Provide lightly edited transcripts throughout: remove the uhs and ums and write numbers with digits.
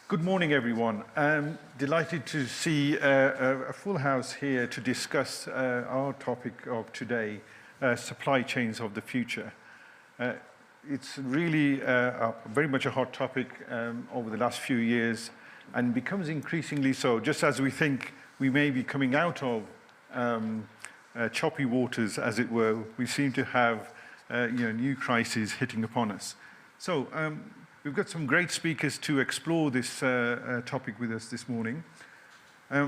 Good morning, everyone. I'm delighted to see a full house here to discuss our topic of today, supply chains of the future. It's really very much a hot topic over the last few years and becomes increasingly so. Just as we think we may be coming out of choppy waters, as it were, we seem to have new crises hitting upon us. So we've got some great speakers to explore this topic with us this morning.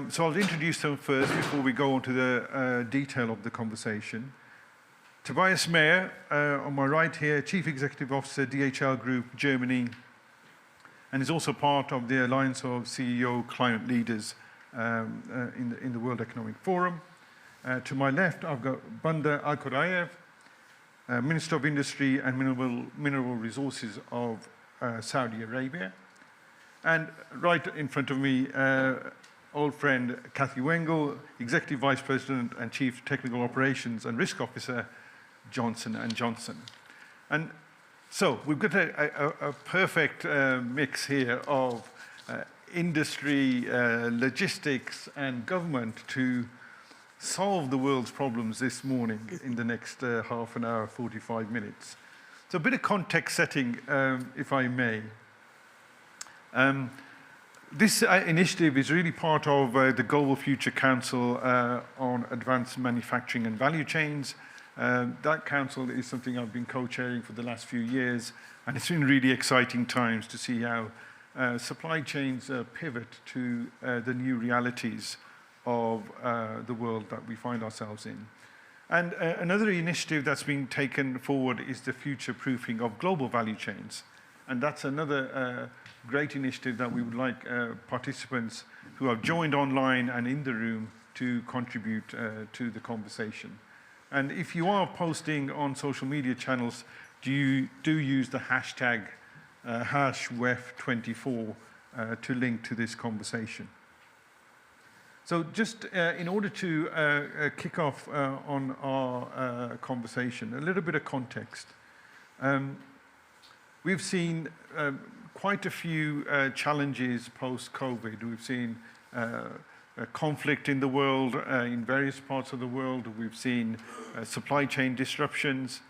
So I'll introduce them first before we go on to the detail of the conversation. Tobias Mayer, on my right here, Chief Executive Officer, DHL Group, Germany, and is also part of the Alliance of CEO Climate Leaders in the World Economic Forum. To my left, I've got Bandar Al-Korayev, Minister of Industry and Mineral Resources of Saudi Arabia. And right in front of me, old friend Kathy Wangle, Executive Vice President and Chief Technical Operations and Risk Officer, Johnson&Johnson. And so we've got a perfect mix here of industry, logistics, and government to solve the world's problems this morning in the next half an hour, 45 minutes. So a bit of context setting, if I may. This initiative is really part of the Global Future Council on Advanced Manufacturing and Value Chains. That council is something I've been co-chairing for the last few years, and it's been really exciting times to see how supply chains pivot to the new realities of the world that we find ourselves in. And another initiative that's been taken forward is the future-proofing of global value chains. And that's another great initiative that we would like participants who have joined online and in the room to contribute to the conversation. And if you are posting on social media channels, do use the hashtag #WEF24 to link to this conversation. So just in order to kick off on our conversation, a little bit of context. We've seen quite a few challenges post-COVID. We've seen conflict in the world, in various parts of the world. We've seen supply chain disruptions.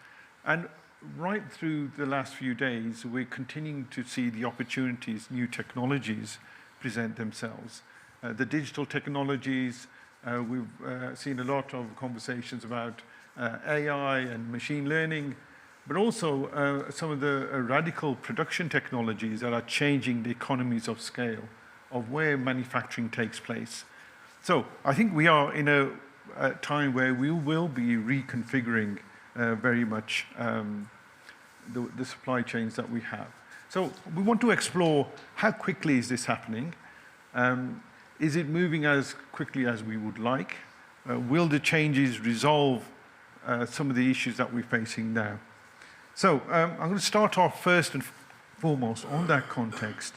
And right through the last few days, we're continuing to see the opportunities, new technologies present themselves. The digital technologies, we've seen a lot of conversations about AI and machine learning, but also some of the radical production technologies that are changing the economies of scale of where manufacturing takes place. So I think we are in a time where we will be reconfiguring very much the supply chains that we have. So we want to explore how quickly is this happening? Is it moving as quickly as we would like? Will the changes resolve some of the issues that we're facing now? So I'm going to start off first and foremost on that context.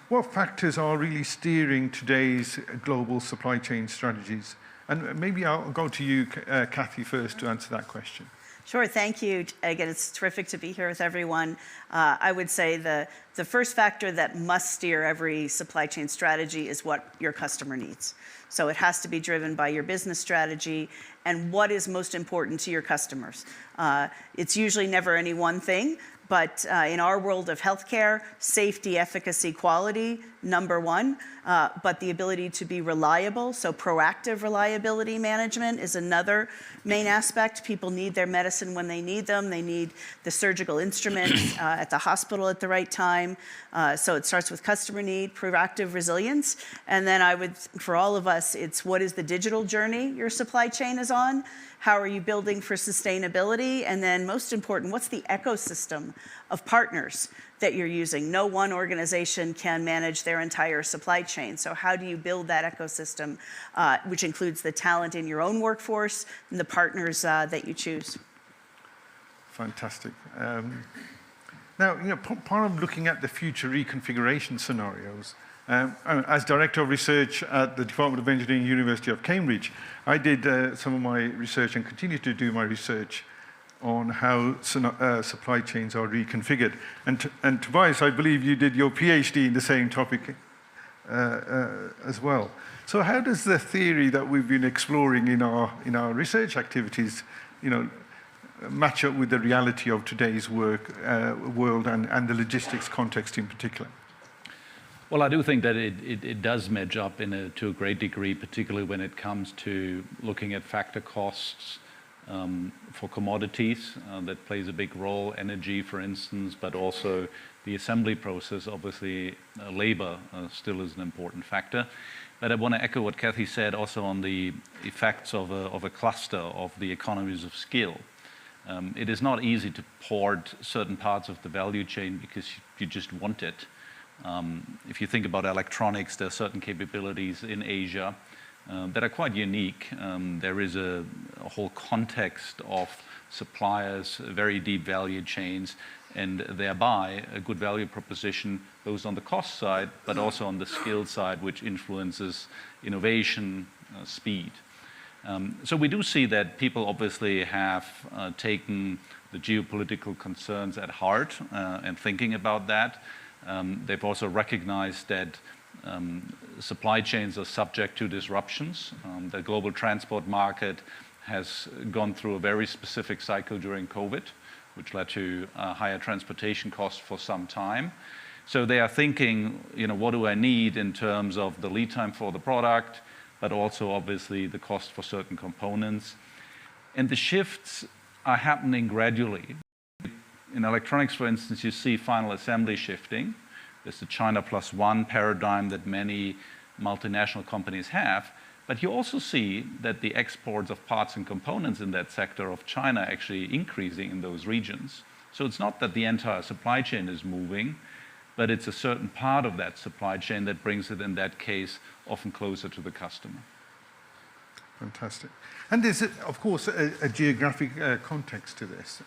What factors are really steering today's global supply chain strategies? And maybe I'll go to you, Kathy, first to answer that question. Sure, thank you. Again, it's terrific to be here with everyone. I would say the first factor that must steer every supply chain strategy is what your customer needs. So it has to be driven by your business strategy and what is most important to your customers. It's usually never any one thing, but in our world of healthcare, safety, efficacy, quality, number one, but the ability to be reliable, so proactive reliability management is another main aspect. People need their medicine when they need them. They need the surgical instruments at the hospital at the right time. So it starts with customer need, proactive resilience. And then for all of us, it's what is the digital journey your supply chain is on? How are you building for sustainability? And then most important, what's the ecosystem of partners that you're using? No one organization can manage their entire supply chain. So how do you build that ecosystem, which includes the talent in your own workforce and the partners that you choose? Fantastic. Now, part of looking at the future reconfiguration scenarios, as Director of Research at the Department of Engineering, University of Cambridge, I did some of my research and continue to do my research on how supply chains are reconfigured. And Tobias, I believe you did your PhD in the same topic as well. So how does the theory that we've been exploring in our research activities, match up with the reality of today's world and the logistics context in particular? Well, I do think that it does match up to a great degree, particularly when it comes to looking at factor costs for commodities. That plays a big role, energy, for instance, but also the assembly process. Obviously, labor still is an important factor. But I want to echo what Kathy said also on the effects of a cluster of the economies of scale. It is not easy to port certain parts of the value chain because you just want it. If you think about electronics, there are certain capabilities in Asia that are quite unique. There is a whole context of suppliers, very deep value chains, and thereby a good value proposition both on the cost side, but also on the skill side, which influences innovation, speed. So we do see that people obviously have taken the geopolitical concerns at heart and thinking about that. They've also recognized that supply chains are subject to disruptions. The global transport market has gone through a very specific cycle during COVID, which led to higher transportation costs for some time. So they are thinking, what do I need in terms of the lead time for the product, but also obviously the cost for certain components. And the shifts are happening gradually. In electronics, for instance, you see final assembly shifting. There's the China plus one paradigm that many multinational companies have. But you also see that the exports of parts and components in that sector of China are actually increasing in those regions. So it's not that the entire supply chain is moving, but it's a certain part of that supply chain that brings it, in that case, often closer to the customer. Fantastic. And there's, of course, a geographic context to this.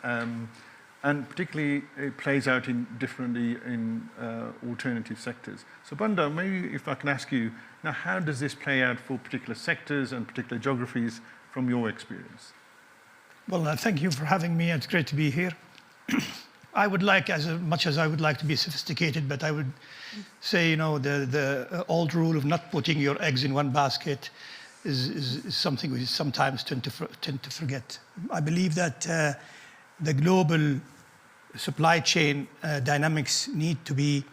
And particularly, it plays out differently in alternative sectors. So, Banda, maybe if I can ask you, now how does this play out for particular sectors and particular geographies from your experience? Well, thank you for having me. It's great to be here. I would like, as much as I would like to be sophisticated, but I would say, the old rule of not putting your eggs in one basket is something we sometimes tend to forget. I believe that the global supply chain dynamics need to be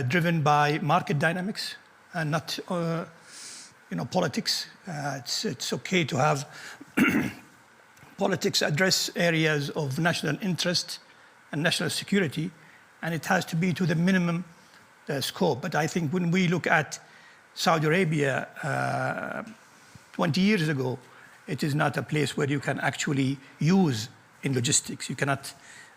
driven by market dynamics and not, politics. It's okay to have politics address areas of national interest and national security, and it has to be to the minimum scope. But I think when we look at Saudi Arabia 20 years ago, it is not a place where you can actually use in logistics. You cannot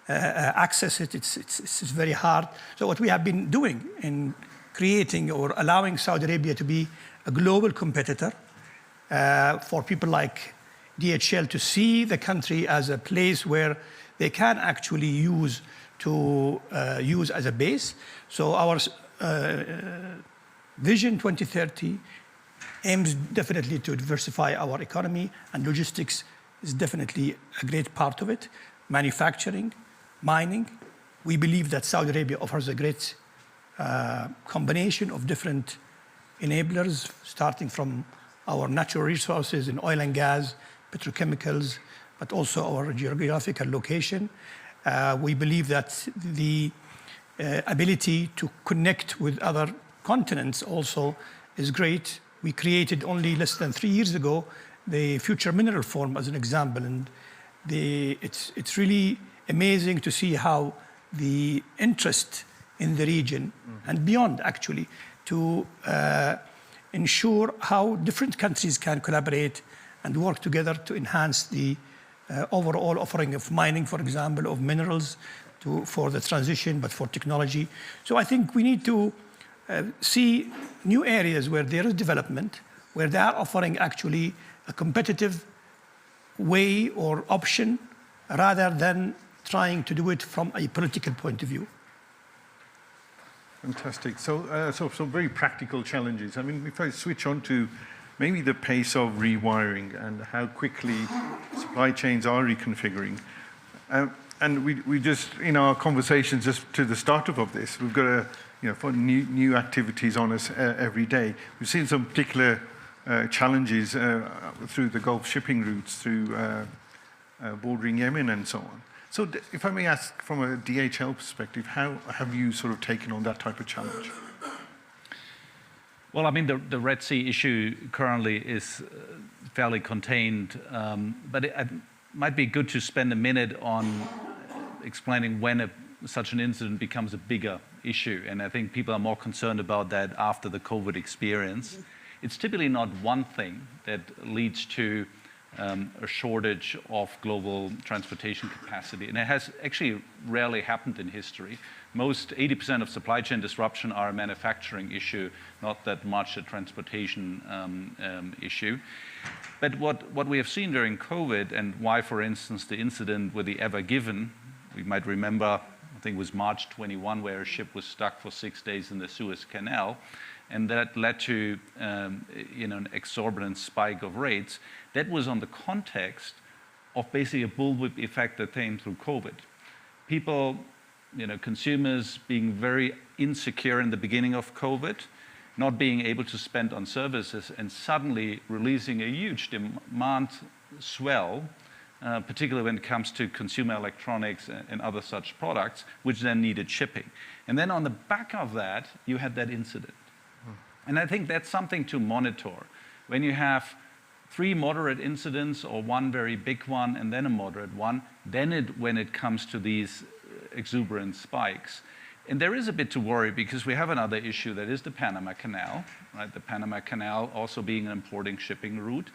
access it. It's very hard. So what we have been doing in creating or allowing Saudi Arabia to be a global competitor for people like DHL to see the country as a place where they can actually use as a base. So our Vision 2030 aims definitely to diversify our economy, and logistics is definitely a great part of it. Manufacturing, mining. We believe that Saudi Arabia offers a great combination of different enablers, starting from our natural resources in oil and gas, petrochemicals, but also our geographical location. We believe that the ability to connect with other continents also is great. We created only less than 3 years ago the Future Mineral Forum as an example, and it's really amazing to see how the interest in the region and beyond actually to ensure how different countries can collaborate and work together to enhance the overall offering of mining, for example, of minerals for the transition, but for technology. So I think we need to see new areas where there is development, where they are offering actually a competitive way or option rather than trying to do it from a political point of view. Fantastic. So some very practical challenges. I mean, if I switch on to maybe the pace of rewiring and how quickly supply chains are reconfiguring, And we just, in our conversations just to the startup of this, we've got new activities on us every day. We've seen some particular challenges through the Gulf shipping routes, through bordering Yemen and so on. So if I may ask from a DHL perspective, how have you sort of taken on that type of challenge? Well, I mean, the Red Sea issue currently is fairly contained, but it might be good to spend a minute on explaining when such an incident becomes a bigger issue. And I think people are more concerned about that after the COVID experience. It's typically not one thing that leads to a shortage of global transportation capacity. And it has actually rarely happened in history. Most 80% of supply chain disruption are a manufacturing issue, not that much a transportation issue. But what we have seen during COVID, and why, for instance, the incident with the Ever Given, we might remember, I think it was March 21, where a ship was stuck for 6 days in the Suez Canal, and that led to an exorbitant spike of rates. That was on the context of basically a bullwhip effect that came through COVID. People, consumers being very insecure in the beginning of COVID, not being able to spend on services, and suddenly releasing a huge demand swell, particularly when it comes to consumer electronics and other such products, which then needed shipping. And then on the back of that, you had that incident. And I think that's something to monitor. When you have 3 moderate incidents or 1 very big one and then a moderate one, then when it comes to these exuberant spikes. And there is a bit to worry because we have another issue that is the Panama Canal, right? The Panama Canal also being an importing shipping route.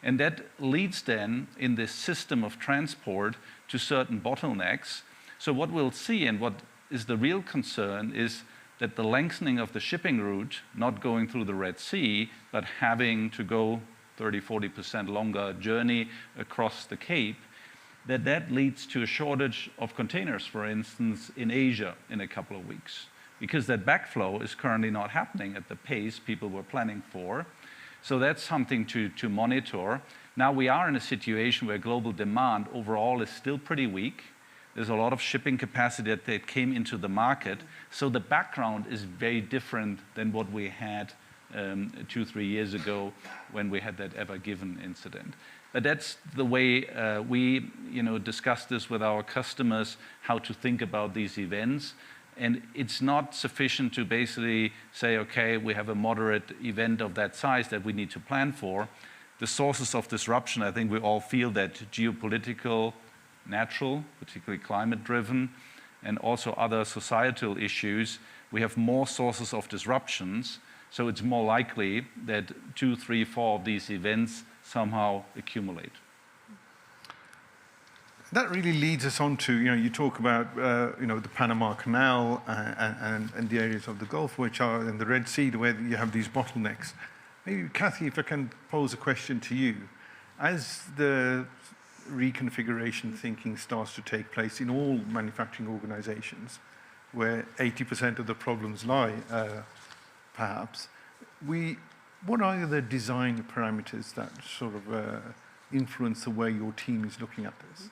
And that leads then in this system of transport to certain bottlenecks. So what we'll see and what is the real concern is that the lengthening of the shipping route, not going through the Red Sea, but having to go 30-40% longer journey across the Cape, that leads to a shortage of containers, for instance, in Asia in a couple of weeks, because that backflow is currently not happening at the pace people were planning for. So that's something to monitor. Now we are in a situation where global demand overall is still pretty weak. There's a lot of shipping capacity that came into the market. So the background is very different than what we had 2-3 years ago when we had that Ever Given incident. But that's the way we discuss this with our customers, how to think about these events. And it's not sufficient to basically say, okay, we have a moderate event of that size that we need to plan for. The sources of disruption, I think we all feel that geopolitical, natural, particularly climate-driven, and also other societal issues, we have more sources of disruptions. So it's more likely that 2, 3, 4 of these events somehow accumulate. That really leads us on to, you talk about, the Panama Canal and the areas of the Gulf, which are in the Red Sea, where you have these bottlenecks. Maybe, Kathy, if I can pose a question to you. As the reconfiguration thinking starts to take place in all manufacturing organizations, where 80% of the problems lie, perhaps, what are the design parameters that sort of influence the way your team is looking at this?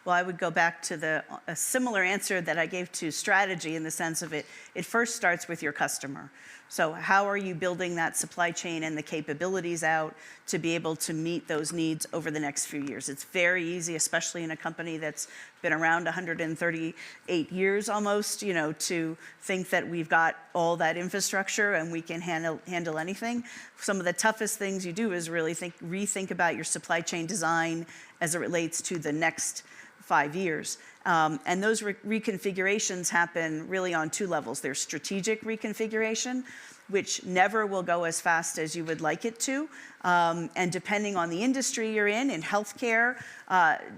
Well, I would go back to a similar answer that I gave to strategy, in the sense of it first starts with your customer. So how are you building that supply chain and the capabilities out to be able to meet those needs over the next few years? It's very easy, especially in a company that's been around 138 years almost, to think that we've got all that infrastructure and we can handle anything. Some of the toughest things you do is really rethink about your supply chain design as it relates to the next 5 years. And those reconfigurations happen really on 2 levels. There's strategic reconfiguration, which never will go as fast as you would like it to. And depending on the industry you're in healthcare,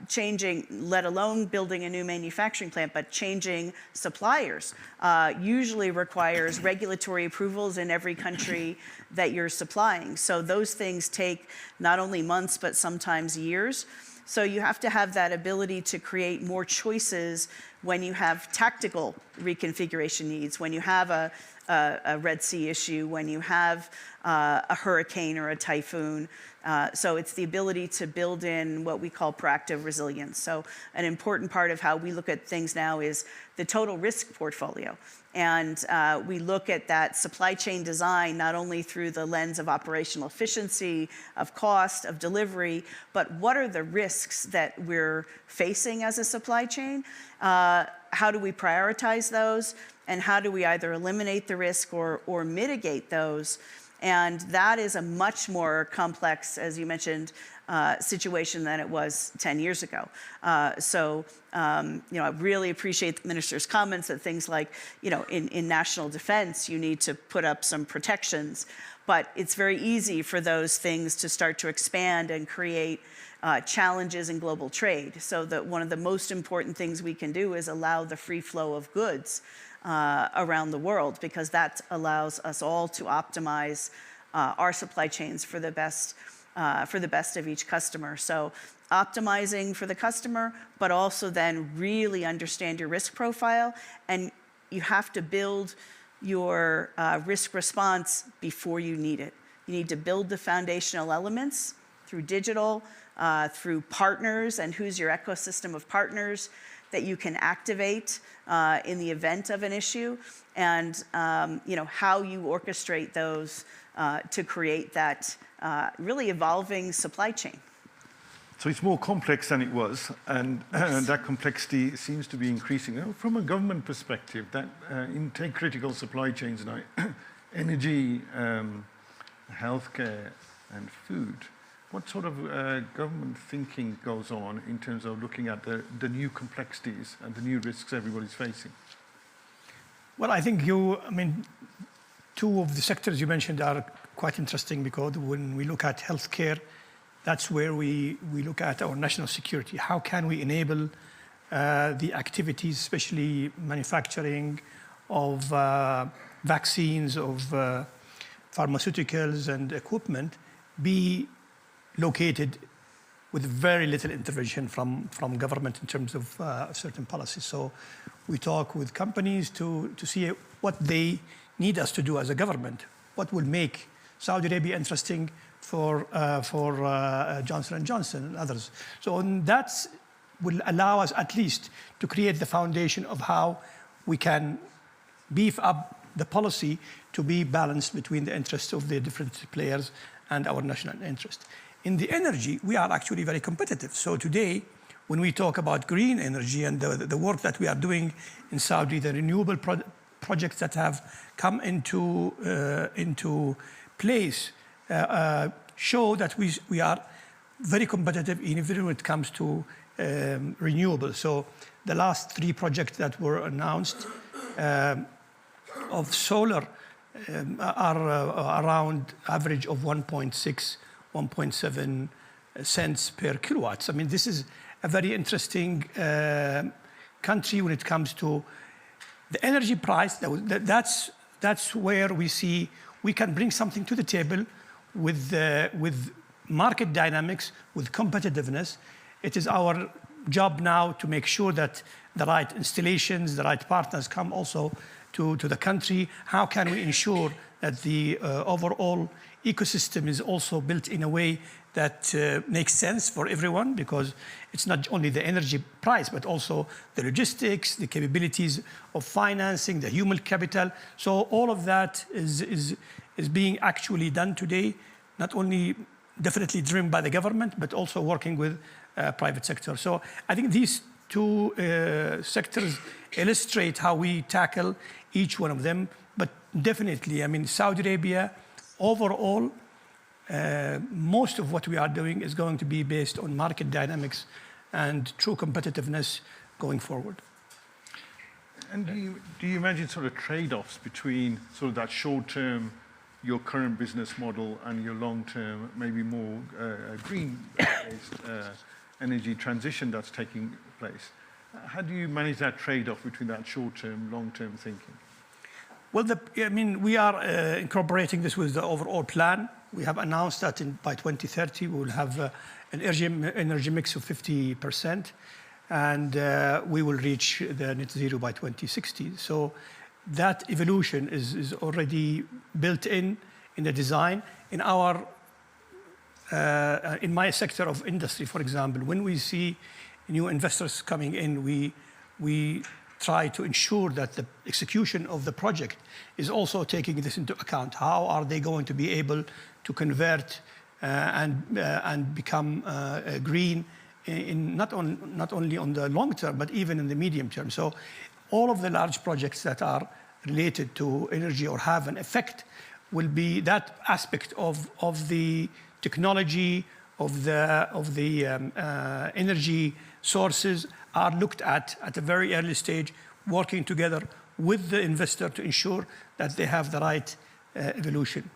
changing, let alone building a new manufacturing plant, but changing suppliers usually requires regulatory approvals in every country that you're supplying. So those things take not only months, but sometimes years. So you have to have that ability to create more choices when you have tactical reconfiguration needs, when you have a Red Sea issue, when you have a hurricane or a typhoon. So it's the ability to build in what we call proactive resilience. So an important part of how we look at things now is the total risk portfolio. And we look at that supply chain design not only through the lens of operational efficiency, of cost, of delivery, but what are the risks that we're facing as a supply chain? How do we prioritize those? And how do we either eliminate the risk or mitigate those? And that is a much more complex, as you mentioned, situation than it was 10 years ago. I really appreciate the minister's comments that things like, in national defense, you need to put up some protections, but it's very easy for those things to start to expand and create challenges in global trade. So that one of the most important things we can do is allow the free flow of goods around the world, because that allows us all to optimize our supply chains for the best of each customer. So optimizing for the customer, but also then really understand your risk profile, and you have to build your risk response before you need it. You need to build the foundational elements through digital, through partners, and who's your ecosystem of partners that you can activate in the event of an issue, and how you orchestrate those to create that really evolving supply chain. So it's more complex than it was, and that complexity seems to be increasing. From a government perspective, that take critical supply chains now, energy, healthcare, and food. What sort of government thinking goes on in terms of looking at the new complexities and the new risks everybody's facing? Well, I think two of the sectors you mentioned are quite interesting, because when we look at healthcare, that's where we look at our national security. How can we enable the activities, especially manufacturing of vaccines, of pharmaceuticals and equipment, be located with very little intervention from government in terms of certain policies. So we talk with companies to see what they need us to do as a government, what will make Saudi Arabia interesting for Johnson&Johnson and others. So that will allow us at least to create the foundation of how we can beef up the policy to be balanced between the interests of the different players and our national interest. In the energy, we are actually very competitive. So today, when we talk about green energy and the work that we are doing in Saudi, the renewable projects that have come into place show that we are very competitive even when it comes to renewables. So the last 3 projects that were announced of solar are around average of 1.6, 1.7 cents per kilowatts. I mean, this is a very interesting country when it comes to the energy price. That's where we see we can bring something to the table with market dynamics, with competitiveness. It is our job now to make sure that the right installations, the right partners come also to the country. How can we ensure that the overall ecosystem is also built in a way that makes sense for everyone, because it's not only the energy price, but also the logistics, the capabilities of financing, the human capital. So all of that is being actually done today, not only definitely driven by the government, but also working with private sector. So I think these 2 sectors illustrate how we tackle each one of them. But definitely, I mean, Saudi Arabia, overall, most of what we are doing is going to be based on market dynamics and true competitiveness going forward. And do you imagine sort of trade-offs between sort of that short-term, your current business model, and your long-term, maybe more green-based energy transition that's taking place? How do you manage that trade-off between that short-term, long-term thinking? Well, we are incorporating this with the overall plan. We have announced that by 2030 we will have an energy mix of 50%. and we will reach the net zero by 2060. So that evolution is already built in the design. In our in my sector of industry, for example, when we see new investors coming in, we try to ensure that the execution of the project is also taking this into account. How are they going to be able to convert and become green in not only on the long term, but even in the medium term? So all of the large projects that are related to energy or have an effect will be that aspect of the technology, of the energy sources are looked at a very early stage, working together with the investor to ensure that they have the right evolution.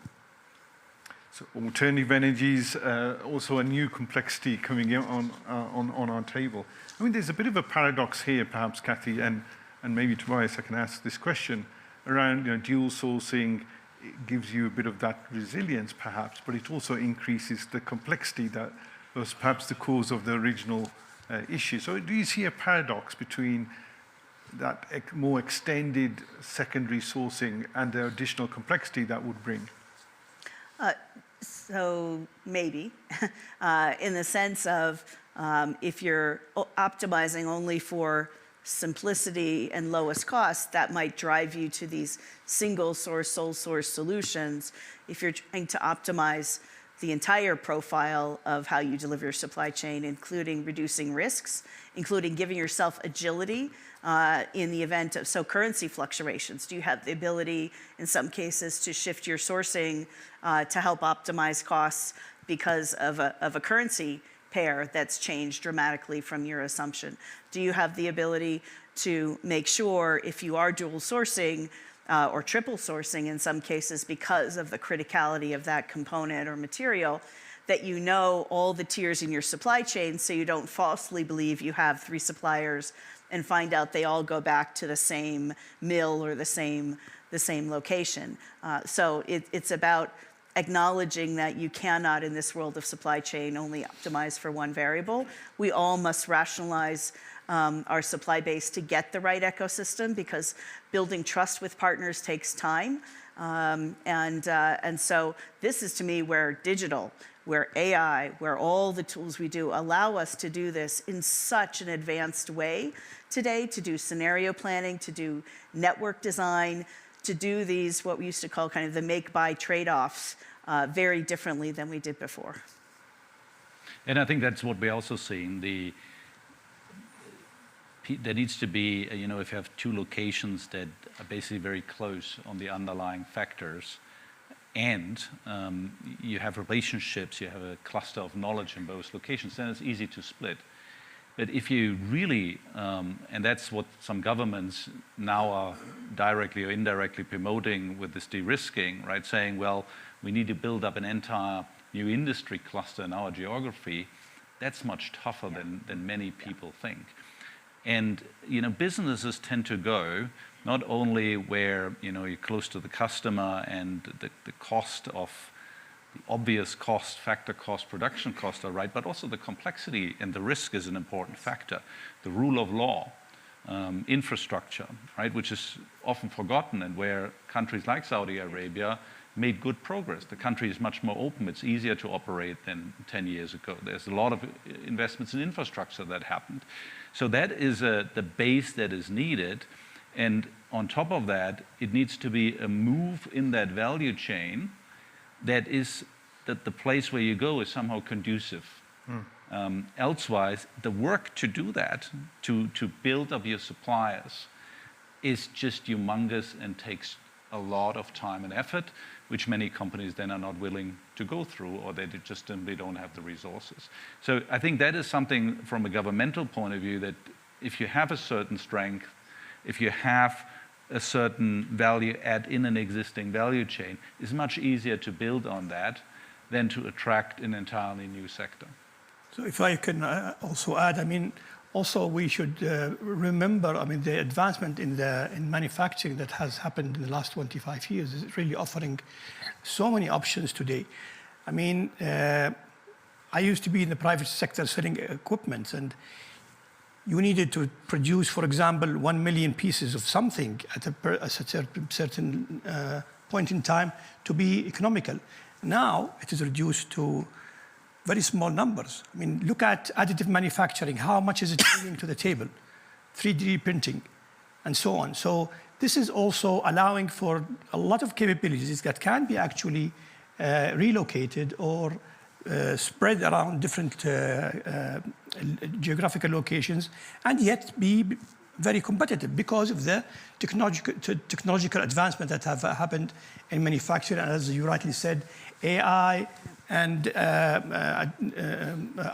So alternative energies, also a new complexity coming in on our table. I mean, there's a bit of a paradox here, perhaps, Kathy, and maybe Tobias, I can ask this question around dual sourcing. It gives you a bit of that resilience, perhaps, but it also increases the complexity that was perhaps the cause of the original issue. So do you see a paradox between that more extended secondary sourcing and the additional complexity that would bring? So maybe, in the sense of if you're optimizing only for simplicity and lowest cost, that might drive you to these single source, sole source solutions. If you're trying to optimize the entire profile of how you deliver your supply chain, including reducing risks, including giving yourself agility in the event of currency fluctuations. Do you have the ability, in some cases, to shift your sourcing to help optimize costs because of a currency pair that's changed dramatically from your assumption? Do you have the ability to make sure, if you are dual sourcing or triple sourcing in some cases because of the criticality of that component or material, that you know all the tiers in your supply chain so you don't falsely believe you have 3 suppliers and find out they all go back to the same mill or the same location. So it's about acknowledging that you cannot, in this world of supply chain, only optimize for one variable. We all must rationalize our supply base to get the right ecosystem, because building trust with partners takes time. And so this is, to me, where digital, where AI, where all the tools we do allow us to do this in such an advanced way today, to do scenario planning, to do network design, to do these, what we used to call kind of the make-buy trade-offs, very differently than we did before. And I think that's what we're also seeing. There needs to be, if you have 2 locations that are basically very close on the underlying factors, and you have relationships, you have a cluster of knowledge in both locations, then it's easy to split. But if you really, and that's what some governments now are directly or indirectly promoting with this de-risking, right? Saying, well, we need to build up an entire new industry cluster in our geography. That's much tougher than many people think. And businesses tend to go not only where you're close to the customer and the cost of the obvious cost, factor cost, production cost are right, but also the complexity and the risk is an important factor. The rule of law, infrastructure, right, which is often forgotten, and where countries like Saudi Arabia made good progress. The country is much more open. It's easier to operate than 10 years ago. There's a lot of investments in infrastructure that happened. So that is the base that is needed. And on top of that, it needs to be a move in that value chain that the place where you go is somehow conducive. Elsewise, the work to do that, to build up your suppliers, is just humongous and takes a lot of time and effort, which many companies then are not willing to go through, or they just simply don't have the resources. So I think that is something from a governmental point of view, that if you have a certain strength, if you have a certain value add in an existing value chain, it's much easier to build on that than to attract an entirely new sector. So if I can also add, also we should remember, the advancement in manufacturing that has happened in the last 25 years is really offering so many options today. I used to be in the private sector selling equipment, and you needed to produce, for example, 1 million pieces of something at a certain point in time to be economical. Now it is reduced to very small numbers. I mean, look at additive manufacturing. How much is it bringing to the table? 3D printing, and so on. So this is also allowing for a lot of capabilities that can be actually relocated or spread around different geographical locations, and yet be very competitive because of the technological advancement that have happened in manufacturing. And as you rightly said, AI and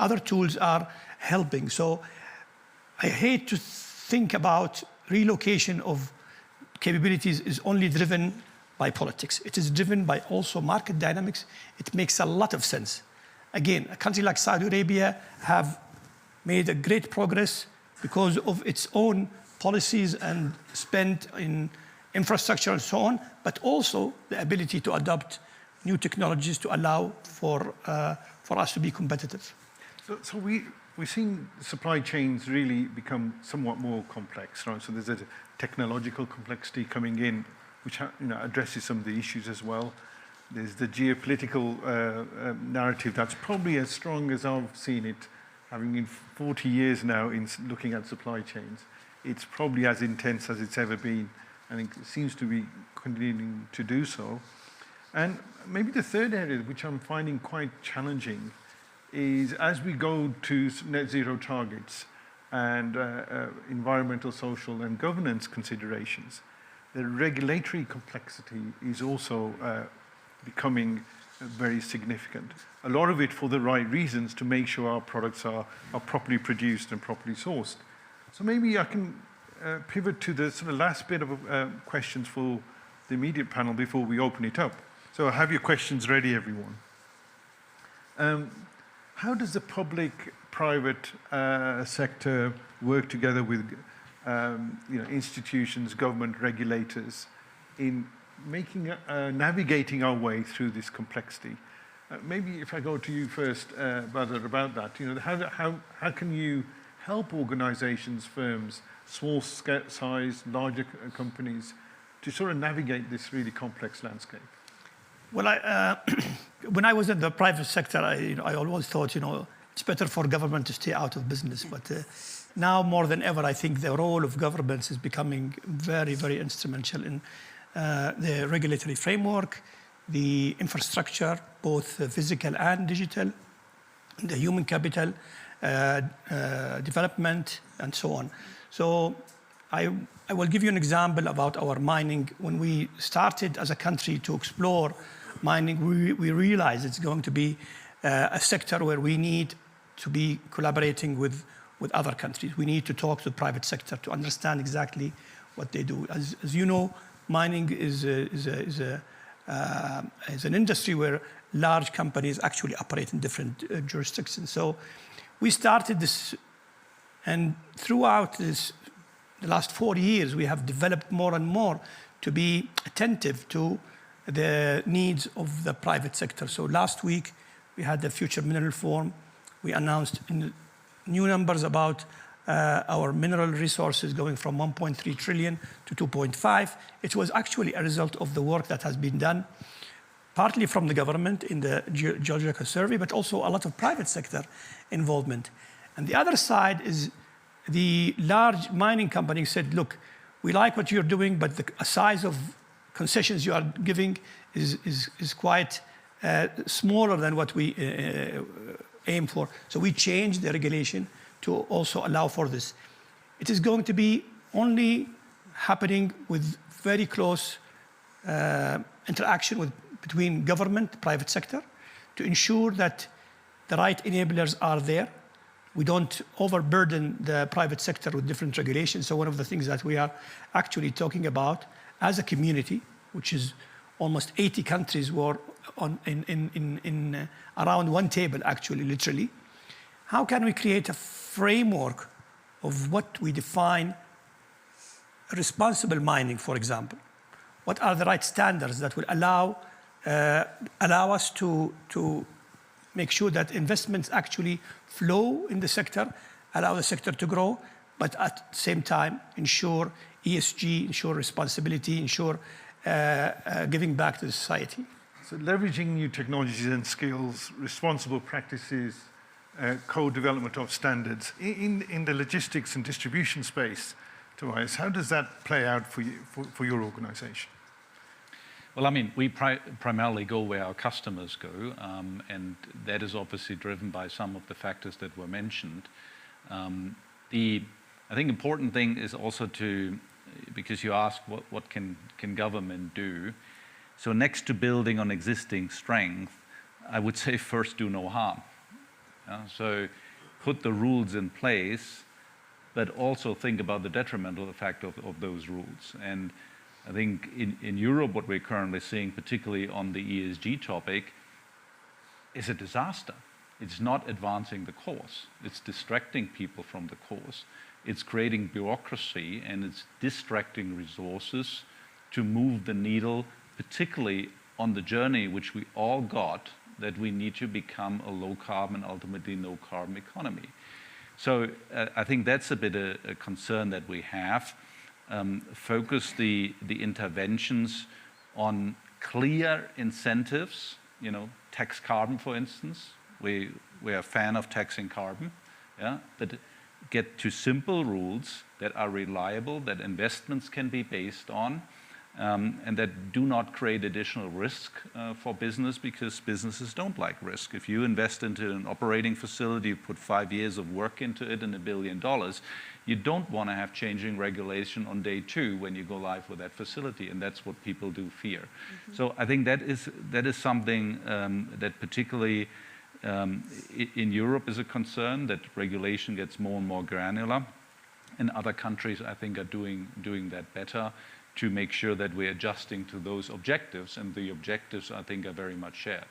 other tools are helping. So I hate to think about relocation of capabilities is only driven by politics. It is driven by also market dynamics. It makes a lot of sense. Again, a country like Saudi Arabia have made a great progress because of its own policies and spend in infrastructure and so on, but also the ability to adopt new technologies to allow for us to be competitive. So we're seeing supply chains really become somewhat more complex, right? So there's a technological complexity coming in, which addresses some of the issues as well. There's the geopolitical narrative that's probably as strong as I've seen it, having been 40 years now in looking at supply chains. It's probably as intense as it's ever been, and it seems to be continuing to do so. And maybe the third area, which I'm finding quite challenging, is as we go to net zero targets and environmental, social, and governance considerations, the regulatory complexity is also becoming very significant. A lot of it for the right reasons, to make sure our products are properly produced and properly sourced. So maybe I can pivot to the sort of last bit of questions for the immediate panel before we open it up. So have your questions ready, everyone. How does the public-private sector work together with institutions, government regulators in making navigating our way through this complexity? Maybe if I go to you first, Badr, about that. How can you help organizations, firms, small size, larger companies, to sort of navigate this really complex landscape? Well, when I was in the private sector, I always thought, it's better for government to stay out of business. But now more than ever, I think the role of governments is becoming very, very instrumental in the regulatory framework, the infrastructure, both physical and digital, the human capital development, and so on. So I will give you an example about our mining. When we started as a country to explore mining, we realized it's going to be a sector where we need to be collaborating with other countries. We need to talk to the private sector to understand exactly what they do. As you know, mining is an industry where large companies actually operate in different jurisdictions. So we started this, and throughout the last 40 years, we have developed more and more to be attentive to the needs of the private sector. So last week, we had the Future Mineral Forum. We announced new numbers about our mineral resources going from 1.3 trillion to 2.5. It was actually a result of the work that has been done, partly from the government in the geological survey, but also a lot of private sector involvement. And the other side is the large mining companies said, look, we like what you're doing, but the size of concessions you are giving is quite smaller than what we aim for. So we changed the regulation to also allow for this. It is going to be only happening with very close interaction between government, private sector, to ensure that the right enablers are there. We don't overburden the private sector with different regulations. So one of the things that we are actually talking about as a community, which is almost 80 countries were in around one table, actually, literally. How can we create a framework of what we define responsible mining, for example? What are the right standards that will allow us to make sure that investments actually flow in the sector, allow the sector to grow, but at the same time ensure ESG, ensure responsibility, ensure giving back to the society. So leveraging new technologies and skills, responsible practices, co-development of standards. In the logistics and distribution space, Tobias, how does that play out for you, for your organization? Well, I mean, we primarily go where our customers go, and that is obviously driven by some of the factors that were mentioned. I think important thing is also to, because you asked what can government do. So next to building on existing strength, I would say first do no harm. So put the rules in place, but also think about the detrimental effect of those rules. And I think in Europe, what we're currently seeing, particularly on the ESG topic, is a disaster. It's not advancing the cause. It's distracting people from the cause. It's creating bureaucracy, and it's distracting resources to move the needle, particularly on the journey which we all got, that we need to become a low-carbon, ultimately no-carbon economy. So I think that's a bit a concern that we have. Focus the interventions on clear incentives, tax carbon, for instance. We're a fan of taxing carbon, but get to simple rules that are reliable, that investments can be based on, and that do not create additional risk for business, because businesses don't like risk. If you invest into an operating facility, you put 5 years of work into it and $1 billion, you don't want to have changing regulation on day 2 when you go live with that facility, and that's what people do fear. Mm-hmm. So I think that is something that particularly in Europe is a concern, that regulation gets more and more granular, and other countries I think are doing that better, to make sure that we're adjusting to those objectives, and the objectives, I think, are very much shared.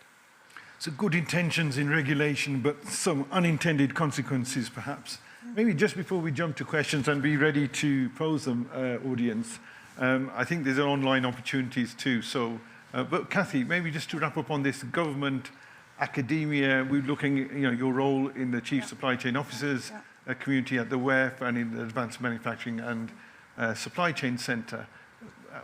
So good intentions in regulation, but some unintended consequences, perhaps. Maybe just before we jump to questions and be ready to pose them, audience, I think there's online opportunities too. So, but Kathy, maybe just to wrap up on this, government, academia, we're looking at your role in the Chief Supply Chain Officers community at the WEF and in the Advanced Manufacturing and Supply Chain Centre.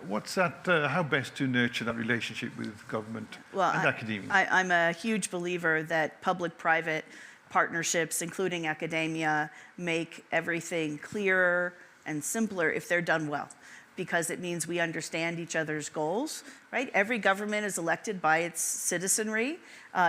What's that, how best to nurture that relationship with government and academia? I'm a huge believer that public-private partnerships, including academia, make everything clearer and simpler if they're done well, because it means we understand each other's goals, right? Every government is elected by its citizenry,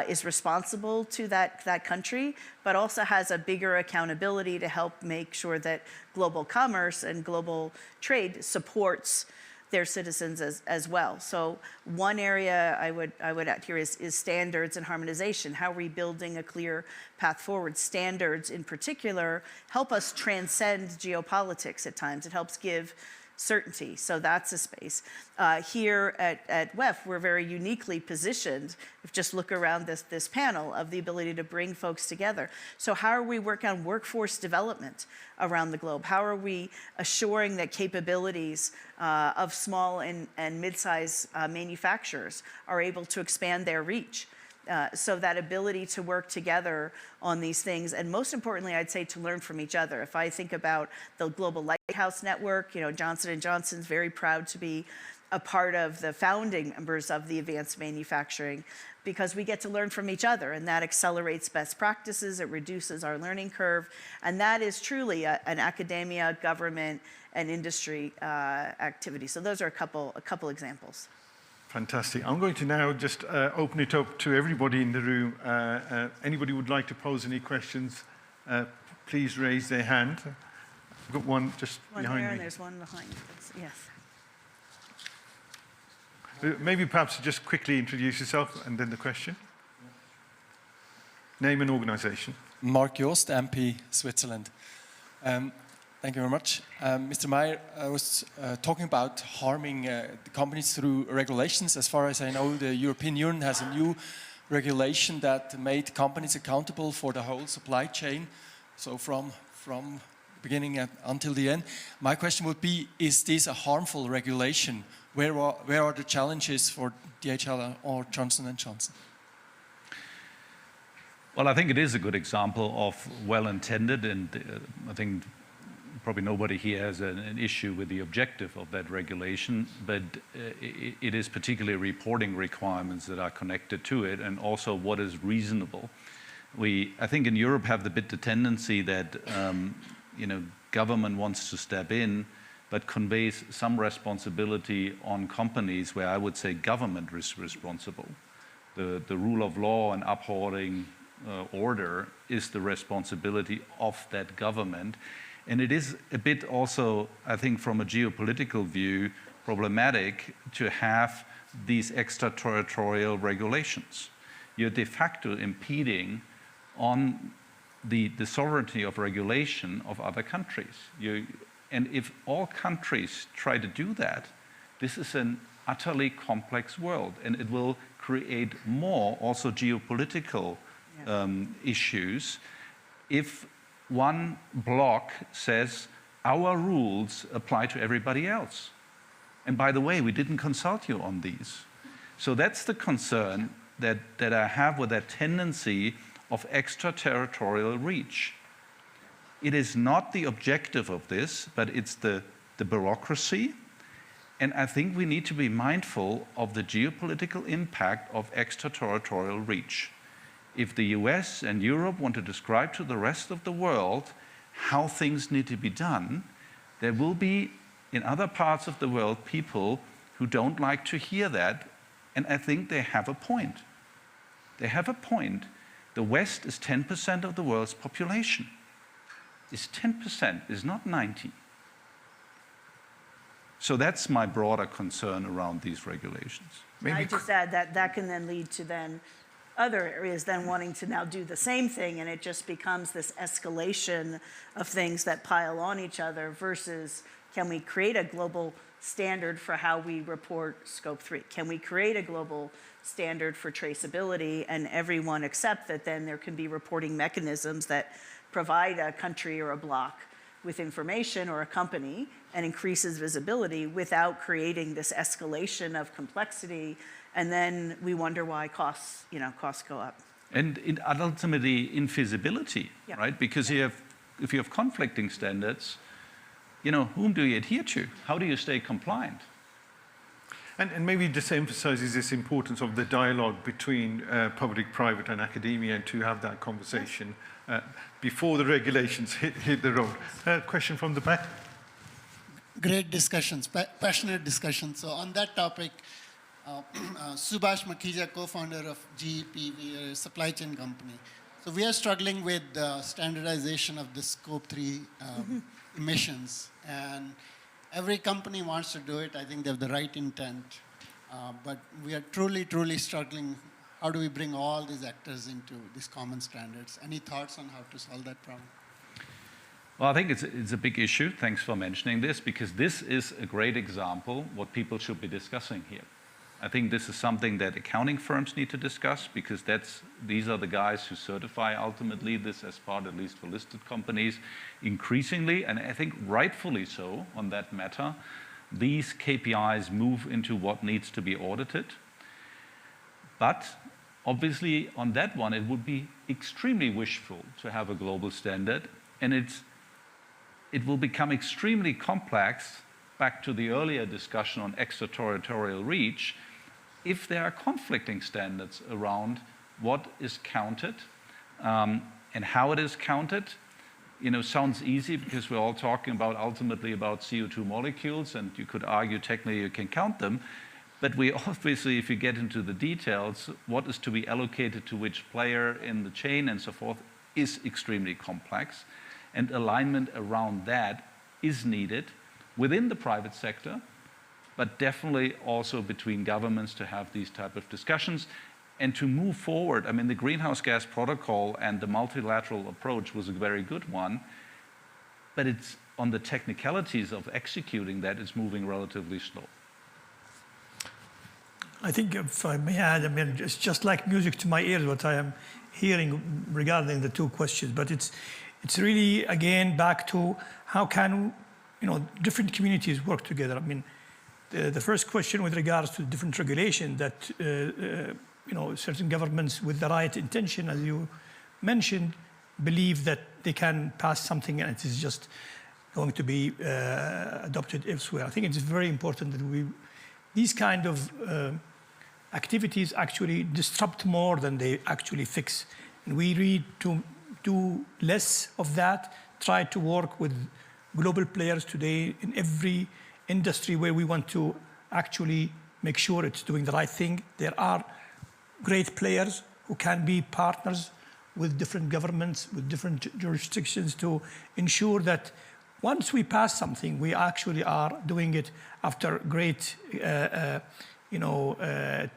is responsible to that country, but also has a bigger accountability to help make sure that global commerce and global trade supports their citizens as well. So one area I would add here is standards and harmonization. How are we building a clear path forward? Standards in particular help us transcend geopolitics at times. It helps give certainty. So that's a space. Here at WEF, we're very uniquely positioned, if just look around this panel, of the ability to bring folks together. So how are we working on workforce development around the globe? How are we assuring that capabilities of small and mid-size manufacturers are able to expand their reach? So that ability to work together on these things, and most importantly, I'd say to learn from each other. If I think about the Global Lighthouse Network, Johnson&Johnson is very proud to be a part of the founding members of the advanced manufacturing, because we get to learn from each other, and that accelerates best practices, it reduces our learning curve, and that is truly an academia, government, and industry activity. So those are a couple examples. Fantastic. I'm going to now just open it up to everybody in the room. Anybody would like to pose any questions, please raise their hand. I've got one just behind me. And there's one behind. Yes. Maybe perhaps just quickly introduce yourself and then the question. Name and organisation. Mark Joost, MP, Switzerland. Thank you very much. Mr. Mayer, I was talking about harming the companies through regulations. As far as I know, the European Union has a new regulation that made companies accountable for the whole supply chain, so from beginning until the end. My question would be, is this a harmful regulation? Where are the challenges for DHL or Johnson&Johnson? Well, I think it is a good example of well-intended, and I think probably nobody here has an issue with the objective of that regulation, but it is particularly reporting requirements that are connected to it, and also what is reasonable. I think in Europe have the tendency that government wants to step in, but conveys some responsibility on companies where I would say government is responsible. The rule of law and upholding order is the responsibility of that government. And it is a bit also, I think, from a geopolitical view, problematic to have these extraterritorial regulations. You're de facto impeding on the sovereignty of regulation of other countries. And if all countries try to do that, this is an utterly complex world, and it will create more also geopolitical issues if one bloc says our rules apply to everybody else. And by the way, we didn't consult you on these. So that's the concern that I have with that tendency of extraterritorial reach. It is not the objective of this, but it's the bureaucracy. And I think we need to be mindful of the geopolitical impact of extraterritorial reach. If the US and Europe want to describe to the rest of the world how things need to be done, there will be, in other parts of the world, people who don't like to hear that, and I think they have a point. They have a point. The West is 10% of the world's population. It's 10%, it's not 90. So that's my broader concern around these regulations. I just add that can then lead to then other areas then wanting to now do the same thing, and it just becomes this escalation of things that pile on each other versus can we create a global standard for how we report scope 3? Can we create a global standard for traceability and everyone accept that then there can be reporting mechanisms that provide a country or a bloc with information or a company and increases visibility without creating this escalation of complexity, and then we wonder why costs go up. And ultimately invisibility, right? Because if you have conflicting standards, whom do you adhere to? How do you stay compliant? And maybe just emphasizes this importance of the dialogue between public, private, and academia, and to have that conversation before the regulations hit the road. Question from the back. Great discussions, passionate discussions. So on that topic, Subhash Makhija, co-founder of GEP, we are a supply chain company. So we are struggling with standardization of the scope 3 emissions. And every company wants to do it. I think they have the right intent. But we are truly, truly struggling. How do we bring all these actors into these common standards? Any thoughts on how to solve that problem? Well, I think it's a big issue. Thanks for mentioning this, because this is a great example what people should be discussing here. I think this is something that accounting firms need to discuss, because these are the guys who certify ultimately this as part, at least for listed companies, increasingly, and I think rightfully so on that matter. These KPIs move into what needs to be audited. But obviously on that one, it would be extremely wishful to have a global standard, and it will become extremely complex, back to the earlier discussion on extraterritorial reach, if there are conflicting standards around what is counted and how it is counted. Sounds easy because we're all talking about ultimately about CO2 molecules, and you could argue technically you can count them. But we obviously, if you get into the details, what is to be allocated to which player in the chain and so forth is extremely complex. And alignment around that is needed within the private sector, but definitely also between governments to have these type of discussions and to move forward. I mean, the greenhouse gas protocol and the multilateral approach was a very good one, but it's on the technicalities of executing that is moving relatively slow. I think if I may add, it's just like music to my ears what I am hearing regarding the two questions, but it's really, again, back to how can different communities work together. I mean, the first question with regards to different regulation that certain governments with the right intention, as you mentioned, believe that they can pass something and it is just going to be adopted elsewhere. I think it's very important that these kind of activities actually disrupt more than they actually fix. And we need to do less of that, try to work with global players today in every industry where we want to actually make sure it's doing the right thing. There are great players who can be partners with different governments, with different jurisdictions to ensure that once we pass something, we actually are doing it after great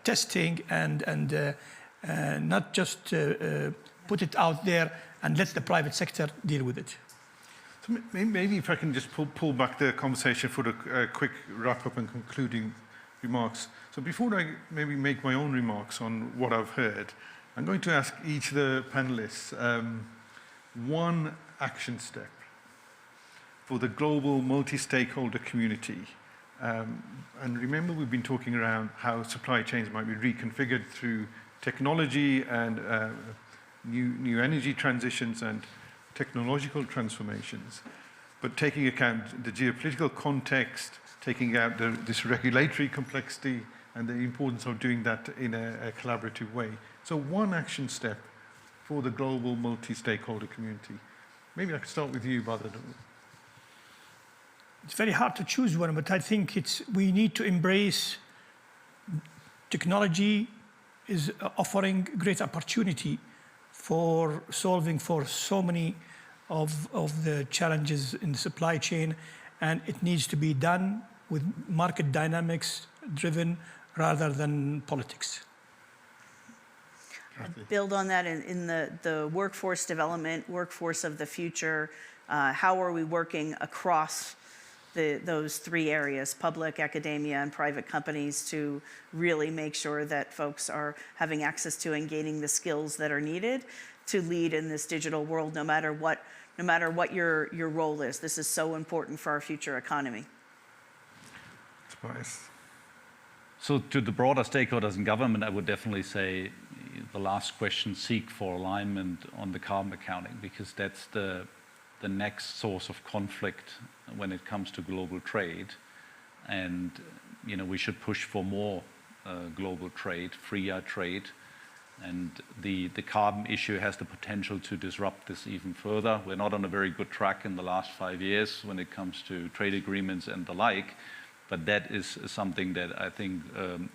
testing and not just put it out there and let the private sector deal with it. So maybe if I can just pull back the conversation for the quick wrap-up and concluding remarks. So before I maybe make my own remarks on what I've heard, I'm going to ask each of the panelists one action step for the global multi-stakeholder community. And remember, we've been talking around how supply chains might be reconfigured through technology and new energy transitions and technological transformations, but taking account the geopolitical context, taking out this regulatory complexity and the importance of doing that in a collaborative way. So one action step for the global multi-stakeholder community. Maybe I could start with you, Badr. It's very hard to choose one, but I think we need to embrace technology is offering great opportunity for solving for so many of the challenges in the supply chain, and it needs to be done with market dynamics driven rather than politics. Build on that in the workforce development, workforce of the future. How are we working across those three areas, public, academia, and private companies, to really make sure that folks are having access to and gaining the skills that are needed to lead in this digital world, no matter what your role is. This is so important for our future economy. Tobias. So to the broader stakeholders in government, I would definitely say the last question, seek for alignment on the carbon accounting, because that's the next source of conflict when it comes to global trade. And we should push for more global trade, freer trade. And the carbon issue has the potential to disrupt this even further. We're not on a very good track in the last 5 years when it comes to trade agreements and the like, but that is something that I think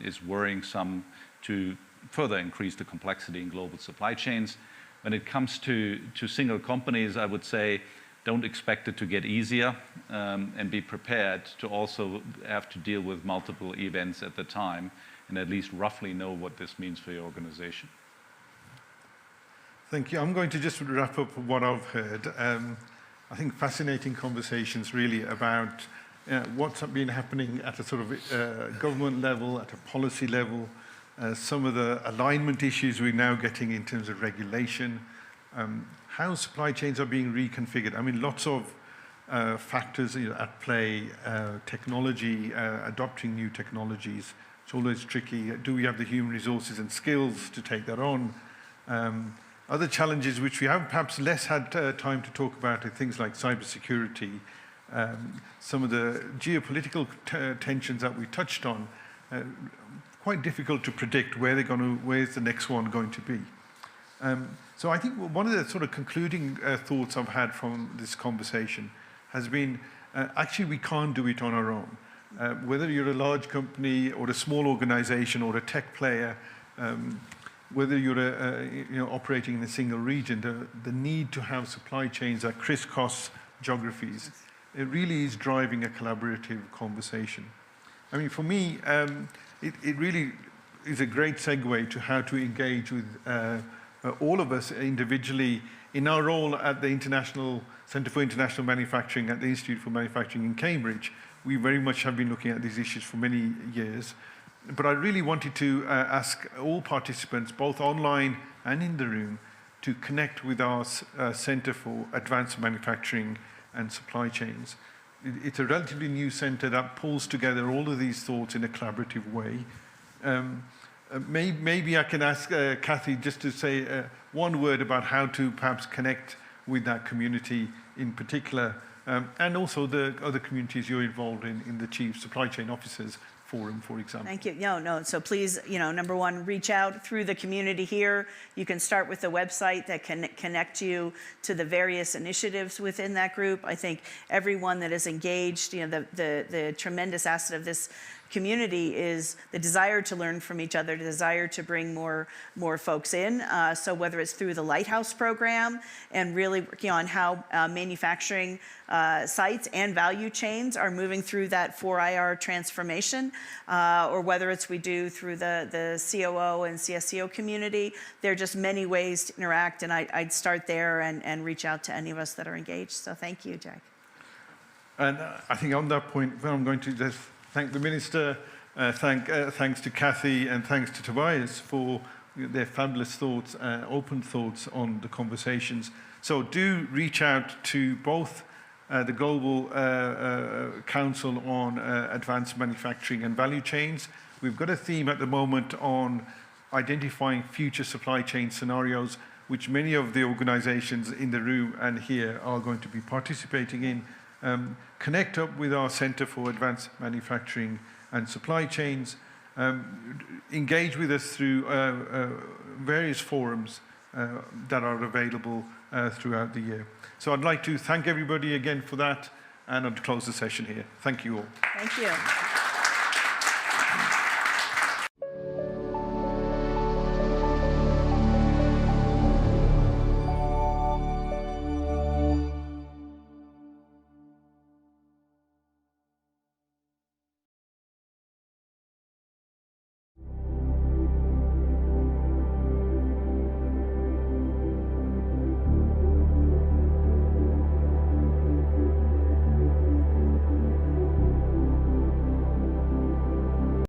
is worrying some to further increase the complexity in global supply chains. When it comes to single companies, I would say don't expect it to get easier, and be prepared to also have to deal with multiple events at the time, and at least roughly know what this means for your organization. Thank you. I'm going to just wrap up what I've heard. I think fascinating conversations really about what's been happening at a sort of government level, at a policy level, some of the alignment issues we're now getting in terms of regulation, how supply chains are being reconfigured. I mean, lots of factors at play, technology, adopting new technologies. It's always tricky. Do we have the human resources and skills to take that on? Other challenges which we have perhaps less had time to talk about are things like cybersecurity, some of the geopolitical tensions that we touched on, quite difficult to predict where's the next one going to be. So I think one of the sort of concluding thoughts I've had from this conversation has been, actually we can't do it on our own. Whether you're a large company or a small organization or a tech player, whether you're operating in a single region, the need to have supply chains that crisscross geographies, it really is driving a collaborative conversation. I mean, for me, it really is a great segue to how to engage with all of us individually in our role at the International Centre for International Manufacturing at the Institute for Manufacturing in Cambridge. We very much have been looking at these issues for many years. But I really wanted to ask all participants, both online and in the room, to connect with our Centre for Advanced Manufacturing and Supply Chains. It's a relatively new centre that pulls together all of these thoughts in a collaborative way. Maybe I can ask Kathy just to say one word about how to perhaps connect with that community, in particular and also the other communities you're involved in the Chief Supply Chain Officers Forum, for example. Thank you. No. So please, number one, reach out through the community here. You can start with the website that can connect you to the various initiatives within that group. I think everyone that is engaged, the tremendous asset of this community is the desire to learn from each other, the desire to bring more folks in. So whether it's through the Lighthouse program and really working on how manufacturing sites and value chains are moving through that 4IR transformation, or whether it's we do through the COO and CSCO community, there are just many ways to interact, and I'd start there and reach out to any of us that are engaged. So thank you, Jack. And I think on that point, I'm going to just thank the Minister, thanks to Kathy, and thanks to Tobias for their fabulous thoughts, open thoughts on the conversations. So do reach out to both the Global Council on Advanced Manufacturing and Value Chains. We've got a theme at the moment on identifying future supply chain scenarios, which many of the organizations in the room and here are going to be participating in. Connect up with our Center for Advanced Manufacturing and Supply Chains. Engage with us through various forums that are available throughout the year. So I'd like to thank everybody again for that, and I'd close the session here. Thank you all. Thank you.